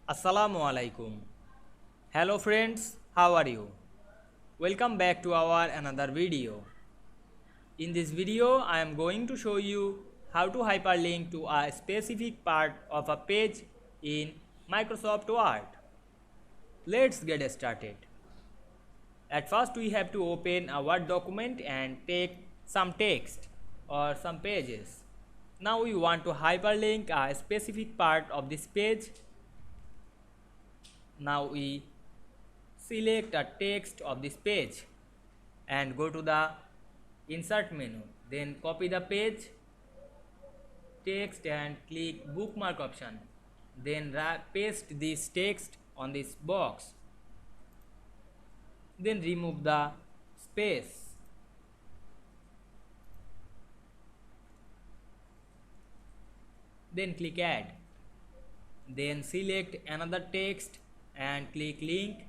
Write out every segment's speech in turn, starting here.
Assalamu Walaikum. Hello friends, how are you? Welcome back to our another video. In this video, I am going to show you how to hyperlink to a specific part of a page in Microsoft Word. Let's get started. At first, we have to open a Word document and take some text or some pages. Now we want to hyperlink a specific part of this page. Now we select a text of this page and go to the insert menu, then copy the page text and click bookmark option, then paste this text on this box, then remove the space, then click add, then select another text and click link,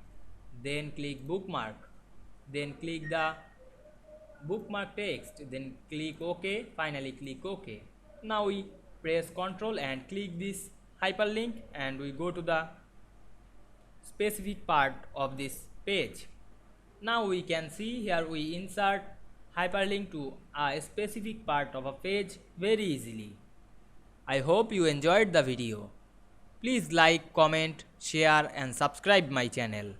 then click bookmark, then click the bookmark text, then click OK, finally click OK. Now we press Ctrl and click this hyperlink and we go to the specific part of this page. Now we can see here we insert hyperlink to a specific part of a page very easily. I hope you enjoyed the video. Please like, comment, share and subscribe my channel.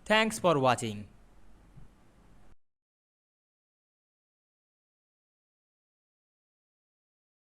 Thanks for watching.